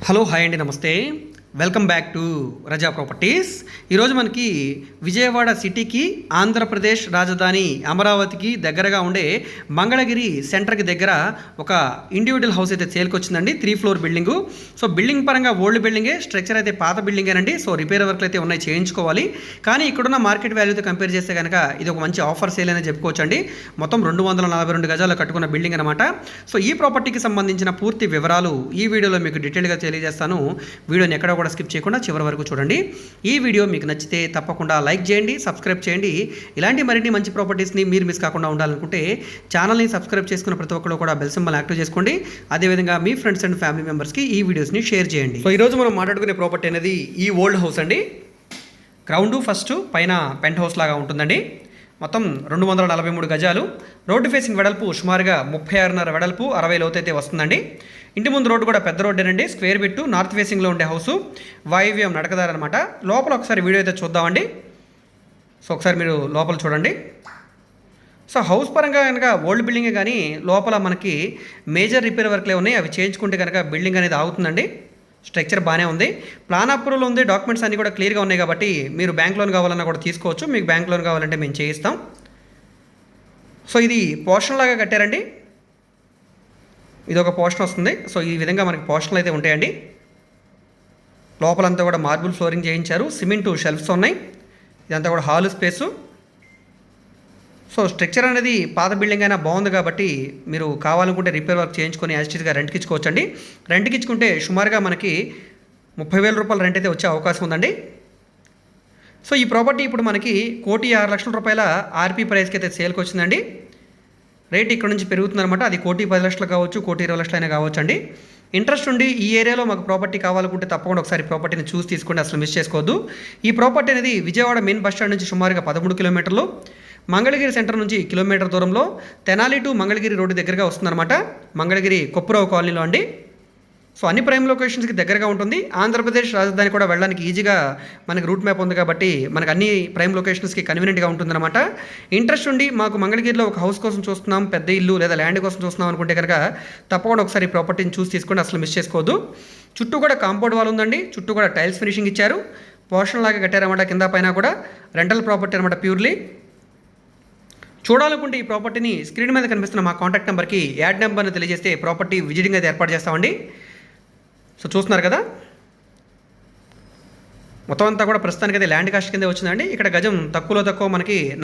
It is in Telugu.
హలో హాయ్ అండి, నమస్తే. Welcome back to Raza properties. ఈరోజు మనకి విజయవాడ సిటీకి ఆంధ్రప్రదేశ్ రాజధాని అమరావతికి దగ్గరగా ఉండే మంగళగిరి సెంటర్కి దగ్గర ఒక ఇండివిజువల్ హౌస్ అయితే సేల్కి వచ్చిందండి. 3 ఫ్లోర్ బిల్డింగు. సో బిల్డింగ్ పరంగా ఓల్డ్ బిల్డింగే, స్ట్రక్చర్ అయితే పాత బిల్డింగేనండి. సో రిపేర్ వర్క్లు అయితే ఉన్నాయి, చేయించుకోవాలి. కానీ ఇక్కడున్న మార్కెట్ వాల్యూతో కంపేర్ చేస్తే కనుక ఇది ఒక మంచి ఆఫర్ సేల్ అనేది చెప్పుకోవచ్చండి. మొత్తం 242 గజాలు కట్టుకున్న బిల్డింగ్ అనమాట. సో ఈ ప్రాపర్టీకి సంబంధించిన పూర్తి వివరాలు ఈ వీడియోలో మీకు డీటెయిల్గా తెలియజేస్తాను. వీడియోని ఎక్కడ స్కిప్ చేయకుండా చివరి వరకు చూడండి. ఈ వీడియో మీకు నచ్చితే తప్పకుండా లైక్ చేయండి, సబ్స్క్రైబ్ చేయండి. ఇలాంటి మరిన్ని మంచి ప్రాపర్టీస్ని మీరు మిస్ కాకుండా ఉండాలనుకుంటే ఛానల్ని సబ్స్క్రైబ్ చేసుకున్న ప్రతి ఒక్కరు కూడా బెల్ సింబల్ యాక్టివ్ చేసుకోండి. అదేవిధంగా మీ ఫ్రెండ్స్ అండ్ ఫ్యామిలీ మెంబర్స్కి ఈ వీడియోస్ని షేర్ చేయండి. సో ఈరోజు మనం మాట్లాడుకునే ప్రాపర్టీ అనేది ఈ ఓల్డ్ హౌస్ అండి. గ్రౌండ్ ఫస్ట్ పైన పెంట్ హౌస్ లాగా ఉంటుందండి. మొత్తం 243 గజాలు. రోడ్డు ఫేసింగ్ వెడల్పు సుమారుగా 36.5 వెడల్పు, 60 లోతు అయితే వస్తుందండి. ఇంటి ముందు రోడ్డు కూడా పెద్ద రోడ్డేనండి. స్క్వేర్ బిట్టు, నార్త్ ఫేసింగ్లో ఉండే హౌసు, వాయువ్యం నడకదారనమాట. లోపల ఒకసారి వీడియో అయితే చూద్దామండి. సో ఒకసారి మీరు లోపల చూడండి. సో హౌస్ పరంగా కనుక ఓల్డ్ బిల్డింగే కానీ లోపల మనకి మేజర్ రిపేర్ వర్క్లే ఉన్నాయి. అవి చేయించుకుంటే కనుక బిల్డింగ్ అనేది ఆగుతుందండి. స్ట్రక్చర్ బాగానే ఉంది. ప్లాన్ అప్రూవల్ ఉంది. డాక్యుమెంట్స్ అన్నీ కూడా క్లియర్గా ఉన్నాయి కాబట్టి మీరు బ్యాంక్ లోన్ కావాలన్నా కూడా తీసుకోవచ్చు. మీకు బ్యాంక్ లోన్ కావాలంటే మేము చేయిస్తాం. సో ఇది పోర్షన్ లాగా కట్టారండి. ఇది ఒక పోర్షన్ వస్తుంది. సో ఈ విధంగా మనకి పోర్షన్లు అయితే ఉంటాయండి. లోపలంతా కూడా మార్బుల్ ఫ్లోరింగ్ చేయించారు. సిమెంటు షెల్ఫ్స్ ఉన్నాయి. ఇదంతా కూడా హాల్ స్పేసు. సో స్ట్రక్చర్ అనేది పాత బిల్డింగ్ అయినా బాగుంది కాబట్టి మీరు కావాలనుకుంటే రిపేర్ వర్క్ చేయించుకొని యాజిటీస్గా రెంట్కి ఇచ్చుకోవచ్చండి. రెంట్కి ఇచ్చుకుంటే సుమారుగా మనకి 30,000 రూపాయల రెంట్ అయితే వచ్చే అవకాశం ఉందండి. సో ఈ ప్రాపర్టీ ఇప్పుడు మనకి 1,06,00,000 ఆర్పీ ప్రైస్కి అయితే సేల్కి వచ్చిందండి. రేట్ ఇక్కడ నుంచి పెరుగుతుందన్నమాట. అది 1,10,00,000 కావచ్చు, 1,20,00,000 అయినా కావచ్చు అండి. ఇంట్రెస్ట్ ఉండి ఈ ఏరియాలో మాకు ప్రాపర్టీ కావాలనుకుంటే తప్పకుండా ఒకసారి ప్రాపర్టీని చూసి తీసుకోండి, అసలు మిస్ చేసుకోవద్దు. ఈ ప్రాపర్టీ అనేది విజయవాడ మెయిన్ బస్ స్టాండ్ నుంచి సుమారుగా 13 కిలోమీటర్లు, మంగళగిరి సెంటర్ నుంచి కిలోమీటర్ దూరంలో, తెనాలి టు మంగళగిరి రోడ్డు దగ్గరగా వస్తుందన్నమాట. మంగళగిరి కొప్పురావు కాలనీలో అండి. సో అన్ని ప్రైమ్ లొకేషన్స్కి దగ్గరగా ఉంటుంది. ఆంధ్రప్రదేశ్ రాజధాని కూడా వెళ్ళడానికి ఈజీగా మనకి రూట్ మ్యాప్ ఉంది కాబట్టి మనకు అన్ని ప్రైమ్ లొకేషన్స్కి కన్వీనియంట్గా ఉంటుందన్నమాట. ఇంట్రెస్ట్ ఉండి మాకు మంగళగిరిలో ఒక హౌస్ కోసం చూస్తున్నాం, పెద్ద ఇల్లు లేదా ల్యాండ్ కోసం చూస్తున్నాం అనుకుంటే కనుక తప్పకుండా ఒకసారి ప్రాపర్టీని చూసి తీసుకోండి, అసలు మిస్ చేసుకోవద్దు. చుట్టూ కూడా కాంపౌండ్ వాల్ ఉందండి. చుట్టూ కూడా టైల్స్ ఫినిషింగ్ ఇచ్చారు. పోర్షన్ లాగా కట్టారన్నమాట. కింద పైన కూడా రెంటల్ ప్రాపర్టీ అనమాట, ప్యూర్లీ. చూడాలనుకుంటే ఈ ప్రాపర్టీని స్క్రీన్ మీద కనిపిస్తున్న మా కాంటాక్ట్ నెంబర్కి యాడ్ నెంబర్ని తెలియజేస్తే ప్రాపర్టీ విజిటింగ్ అయితే ఏర్పాటు చేస్తామండి. సో చూస్తున్నారు కదా, మొత్తం అంతా కూడా ప్రస్తుతానికి అయితే ల్యాండ్ కాస్ట్ కింద వచ్చిందండి. ఇక్కడ గజం తక్కువలో తక్కువ మనకి